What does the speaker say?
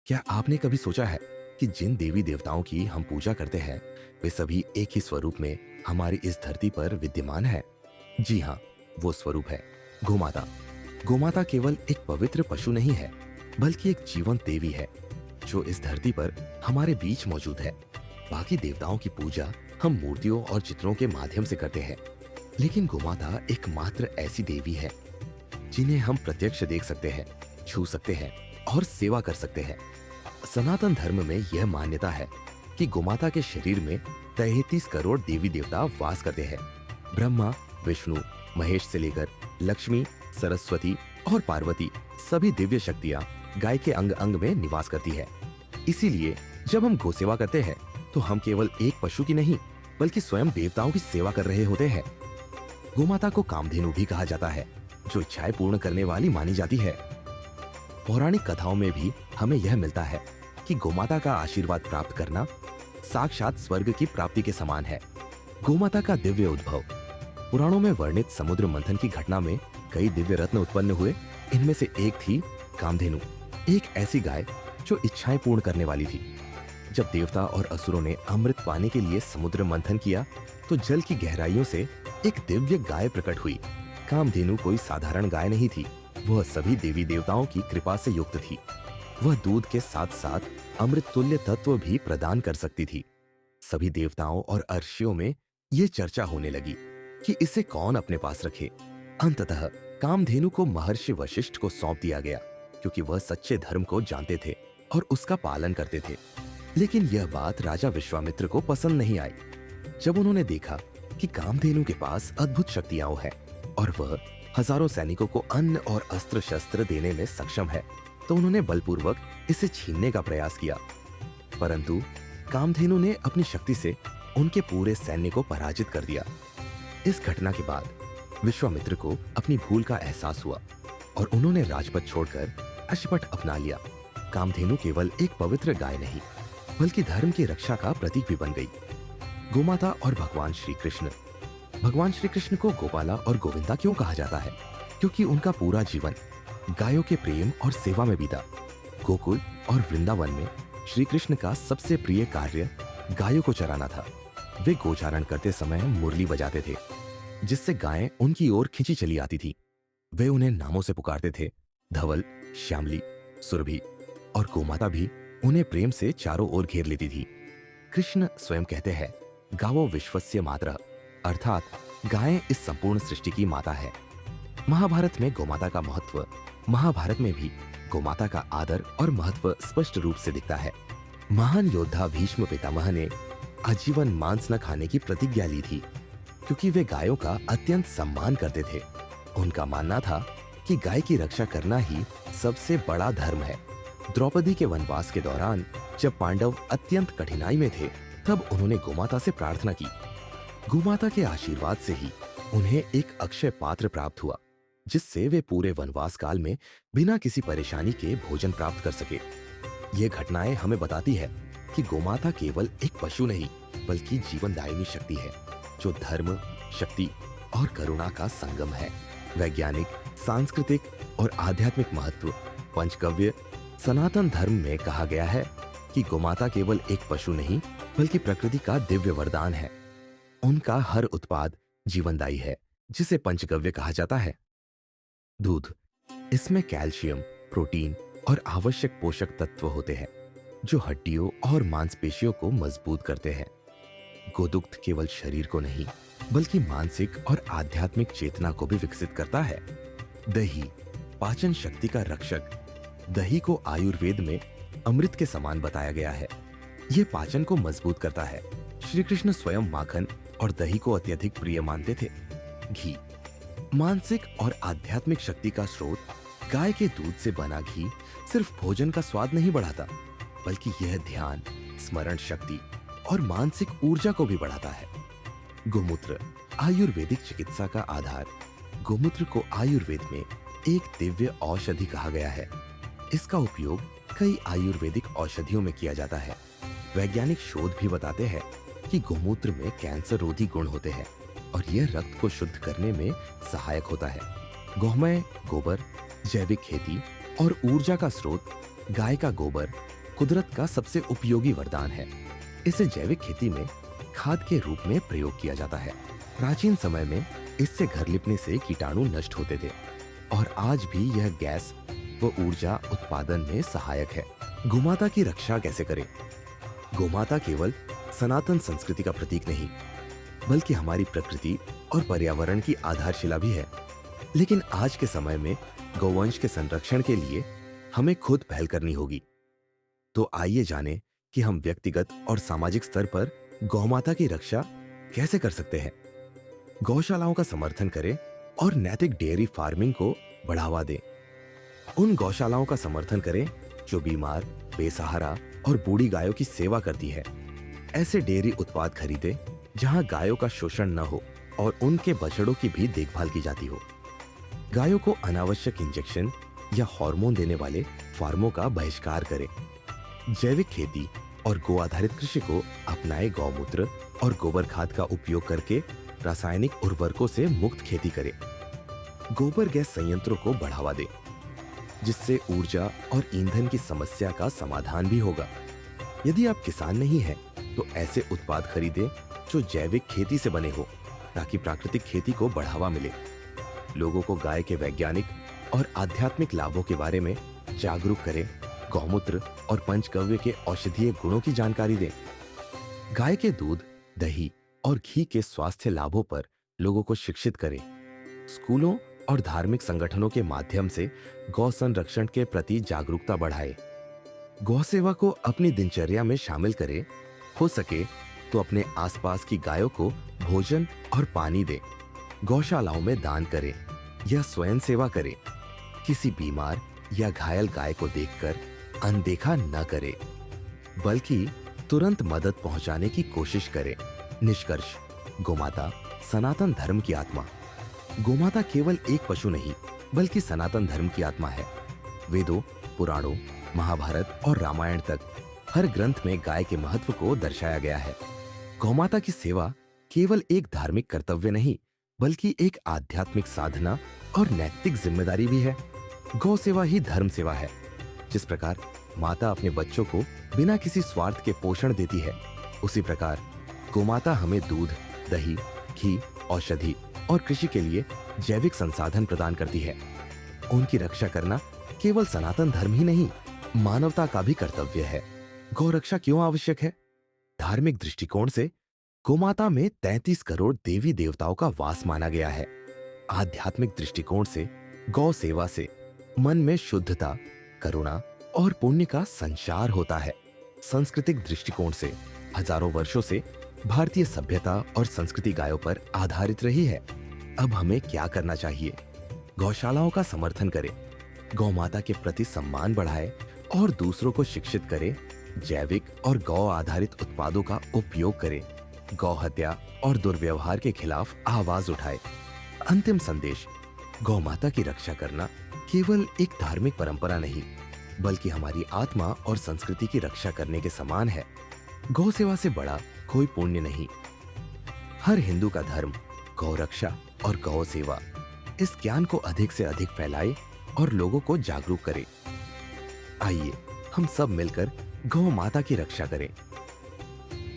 क्या आपने कभी सोचा है कि जिन देवी देवताओं की हम पूजा करते हैं वे सभी एक ही स्वरूप में हमारी इस धरती पर विद्यमान है? जी हाँ, वो स्वरूप है गोमाता। गोमाता केवल एक पवित्र पशु नहीं है, बल्कि एक जीवंत देवी है जो इस धरती पर हमारे बीच मौजूद है। बाकी देवताओं की पूजा हम मूर्तियों और चित्रों के माध्यम से करते हैं, लेकिन गोमाता एकमात्र ऐसी देवी है जिन्हें हम प्रत्यक्ष देख सकते हैं, छू सकते हैं और सेवा कर सकते हैं। सनातन धर्म में यह मान्यता है कि गोमाता के शरीर में 33 करोड़ देवी देवता वास करते हैं। ब्रह्मा, विष्णु, महेश से लेकर लक्ष्मी, सरस्वती और पार्वती सभी दिव्य शक्तियां गाय के अंग अंग में निवास करती है। इसीलिए जब हम गोसेवा करते हैं तो हम केवल एक पशु की नहीं बल्कि स्वयं देवताओं की सेवा कर रहे होते हैं। गोमाता को कामधेनु भी कहा जाता है, जो इच्छाएं पूर्ण करने वाली मानी जाती है। पौराणिक कथाओं में भी हमें यह मिलता है कि गोमाता का आशीर्वाद प्राप्त करना साक्षात स्वर्ग की प्राप्ति के समान है। गोमाता का दिव्य उद्भव। पुराणों में वर्णित समुद्र मंथन की घटना में कई दिव्य रत्न उत्पन्न हुए। इनमें से एक थी कामधेनु, एक ऐसी गाय जो इच्छाएं पूर्ण करने वाली थी। जब देवता और असुरों ने अमृत पाने के लिए समुद्र मंथन किया तो जल की गहराइयों से एक दिव्य गाय प्रकट हुई। कामधेनु कोई साधारण गाय नहीं थी, वह सभी देवी देवताओं की कृपा से युक्त थी। वह दूध के साथ साथ अमृत तुल्य तत्व भी प्रदान कर सकती थी। सभी देवताओं और अर्षियों में ये चर्चा होने लगी कि इसे कौन अपने पास रखे। अंततः कामधेनु को महर्षि वशिष्ठ को सौंप दिया गया, क्योंकि वह सच्चे धर्म को जानते थे और उसका पालन करते थे। लेकिन यह बात राजा विश्वामित्र को पसंद नहीं आई। जब उन्होंने देखा कि कामधेनु के पास अद्भुत शक्तियां हैं और वह हजारों सैनिकों को अन्न और अस्त्र शस्त्र देने में सक्षम है, तो उन्होंने बलपूर्वक इसे छीनने का प्रयास किया। परंतु कामधेनु ने अपनी शक्ति से उनके पूरे सैन्य को पराजित कर दिया। इस घटना के बाद विश्वामित्र को अपनी भूल का एहसास हुआ और उन्होंने राजपद छोड़कर अश्वपट अपना लिया। कामधेनु केवल एक पवित्र गाय नहीं, बल्कि धर्म की रक्षा का प्रतीक भी बन गई। गोमाता और भगवान श्री कृष्ण। भगवान श्री कृष्ण को गोपाला और गोविंदा क्यों कहा जाता है? क्योंकि उनका पूरा जीवन गायों के प्रेम और सेवा में बीता। गोकुल और वृंदावन में श्री कृष्ण का सबसे प्रिय कार्य गायों को चराना था। वे गोचारण करते समय मुरली बजाते थे, जिससे गायें उनकी ओर खींची चली आती थी। वे उन्हें नामों से पुकारते थे, धवल, श्यामली, सुरभि, और गोमाता भी उन्हें प्रेम से चारों ओर घेर लेती थी। कृष्ण स्वयं कहते हैं, गावो विश्वस्य मातरः, अर्थात गायें इस संपूर्ण सृष्टि की माता है। महाभारत में गोमाता का महत्व, महाभारत में भी गोमाता का आदर और महत्व स्पष्ट रूप से दिखता है। महान योद्धा भीष्म पितामह ने आजीवन मांस न खाने की प्रतिज्ञा ली थी, क्योंकि वे गायों का अत्यंत सम्मान करते थे। उनका मानना था कि गाय की रक्षा करना ही सबसे बड़ा धर्म है। द्रौपदी के वनवास के दौरान जब पांडव अत्यंत कठिनाई में थे, तब उन्होंने गोमाता से प्रार्थना की। गोमाता के आशीर्वाद से ही उन्हें एक अक्षय पात्र प्राप्त हुआ, जिससे वे पूरे वनवास काल में बिना किसी परेशानी के भोजन प्राप्त कर सके। ये घटनाएं हमें बताती है कि गोमाता केवल एक पशु नहीं, बल्कि जीवनदायिनी शक्ति है, जो धर्म, शक्ति और करुणा का संगम है। वैज्ञानिक, सांस्कृतिक और आध्यात्मिक महत्व। पंचगव्य सनातन धर्म में कहा गया है कि गोमाता केवल एक पशु नहीं, बल्कि प्रकृति का दिव्य वरदान है। उनका हर उत्पाद जीवनदायी है, जिसे पंचगव्य कहा जाता है। दूध, इसमें कैल्शियम, प्रोटीन और आवश्यक पोषक तत्व होते हैं, जो हड्डियों और मांसपेशियों को मजबूत करते हैं। गोदुग्ध केवल शरीर को नहीं, बल्कि मानसिक और आध्यात्मिक चेतना को भी विकसित करता है। दही, पाचन शक्ति का रक्षक। दही को आयुर्वेद में अमृत के समान बताया गया है। यह पाचन को मजबूत करता है। श्री कृष्ण स्वयं माखन और दही को अत्यधिक प्रिय मानते थे। घी, मानसिक और आध्यात्मिक शक्ति का स्रोत। गाय के दूध से बना घी सिर्फ भोजन का स्वाद नहीं बढ़ाता, बल्कि यह ध्यान, स्मरण शक्ति और मानसिक ऊर्जा को भी बढ़ाता है। गोमूत्र, आयुर्वेदिक चिकित्सा का आधार। गोमूत्र को आयुर्वेद में एक दिव्य औषधि कहा गया है। इसका उपयोग कई आयुर्वेदिक औषधियों में किया जाता है। वैज्ञानिक शोध भी बताते हैं कि गोमूत्र में कैंसर रोधी गुण होते हैं और यह रक्त को शुद्ध करने में सहायक होता है। गोमय, गोबर, जैविक खेती और ऊर्जा का स्रोत। गाय का गोबर कुदरत का सबसे उपयोगी वरदान है। इसे जैविक खेती में खाद के रूप में प्रयोग किया जाता है। प्राचीन समय में इससे घर लिपने से कीटाणु नष्ट होते थे और आज भी यह गैस व ऊर्जा उत्पादन में सहायक है। गोमाता की रक्षा कैसे करें? गोमाता केवल सनातन संस्कृति का प्रतीक नहीं, बल्कि हमारी प्रकृति और पर्यावरण की आधारशिला भी है। लेकिन आज के समय में गौवंश के संरक्षण के लिए हमें खुद पहल करनी होगी। तो आइए जानें कि हम व्यक्तिगत और सामाजिक स्तर पर गौमाता की रक्षा कैसे कर सकते हैं। गौशालाओं का समर्थन करें और नैतिक डेयरी फार्मिंग को बढ़ावा दें। उन गौशालाओं का समर्थन करें जो बीमार, बेसहारा और बूढ़ी गायों की सेवा करती है। ऐसे डेयरी उत्पाद खरीदें जहां गायों का शोषण न हो और उनके बछड़ों की भी देखभाल की जाती हो। गायों को अनावश्यक इंजेक्शन या हार्मोन देने वाले फार्मों का बहिष्कार करें। जैविक खेती और गो आधारित कृषि को अपनाएं। गौमूत्र और गोबर खाद का उपयोग करके रासायनिक उर्वरकों से मुक्त खेती करें। गोबर गैस संयंत्रों को बढ़ावा दें, जिससे ऊर्जा और ईंधन की समस्या का समाधान भी होगा। यदि आप किसान नहीं हैं, तो ऐसे उत्पाद खरीदें जो जैविक खेती से बने हो, ताकि प्राकृतिक खेती को बढ़ावा मिले। लोगों को गाय के वैज्ञानिक और आध्यात्मिक लाभों के बारे में जागरूक करें। गौमूत्र और पंचगव्य के औषधीय गुणों की जानकारी दें। गाय के दूध, दही और घी के स्वास्थ्य लाभों पर लोगों को शिक्षित करें। स्कूलों और धार्मिक संगठनों के माध्यम से गौ संरक्षण के प्रति जागरूकता बढ़ाएं। गौ सेवा को अपनी दिनचर्या में शामिल करें। हो सके तो अपने आसपास की गायों को भोजन और पानी दें। गौशालाओं में दान करें या स्वयं सेवा करें। किसी बीमार या घायल गाय को देखकर अनदेखा न करें, बल्कि तुरंत मदद पहुंचाने की कोशिश करें। निष्कर्ष, गोमाता सनातन धर्म की आत्मा। गोमाता केवल एक पशु नहीं, बल्कि सनातन धर्म की आत्मा है। वेदों, पुराणों, महाभारत और रामायण तक हर ग्रंथ में गाय के महत्व को दर्शाया गया है। गौमाता की सेवा केवल एक धार्मिक कर्तव्य नहीं, बल्कि एक आध्यात्मिक साधना और नैतिक जिम्मेदारी भी है। गौ सेवा ही धर्म सेवा है। जिस प्रकार माता अपने बच्चों को बिना किसी स्वार्थ के पोषण देती है, उसी प्रकार गोमाता हमें दूध, दही, घी, औषधि और कृषि के लिए जैविक संसाधन प्रदान करती है। उनकी रक्षा करना केवल सनातन धर्म ही नहीं, मानवता का भी कर्तव्य है। गौ रक्षा क्यों आवश्यक है? धार्मिक दृष्टिकोण से गोमाता में 33 करोड़ देवी देवताओं का वास माना गया है। आध्यात्मिक दृष्टिकोण से गौ सेवा से मन में शुद्धता, करुणा और पुण्य का संचार होता है। सांस्कृतिक दृष्टिकोण से हजारों वर्षों से भारतीय सभ्यता और संस्कृति गायों पर आधारित रही है। अब हमें क्या करना चाहिए? गौशालाओं का समर्थन करें, गौ माता के प्रति सम्मान बढ़ाएं और दूसरों को शिक्षित करें। जैविक और गौ आधारित उत्पादों का उपयोग करें। गौ हत्या और दुर्व्यवहार के खिलाफ आवाज उठाएं। अंतिम संदेश, गौ माता की रक्षा करना केवल एक धार्मिक परंपरा नहीं, बल्कि हमारी आत्मा और संस्कृति की रक्षा करने के समान है। गौ सेवा से बड़ा कोई पुण्य नहीं। हर हिंदू का धर्म गौ रक्षा और गौ सेवा, इस ज्ञान को अधिक से अधिक फैलाए और लोगों को जागरूक करें। आइए हम सब मिलकर गौ माता की रक्षा करें।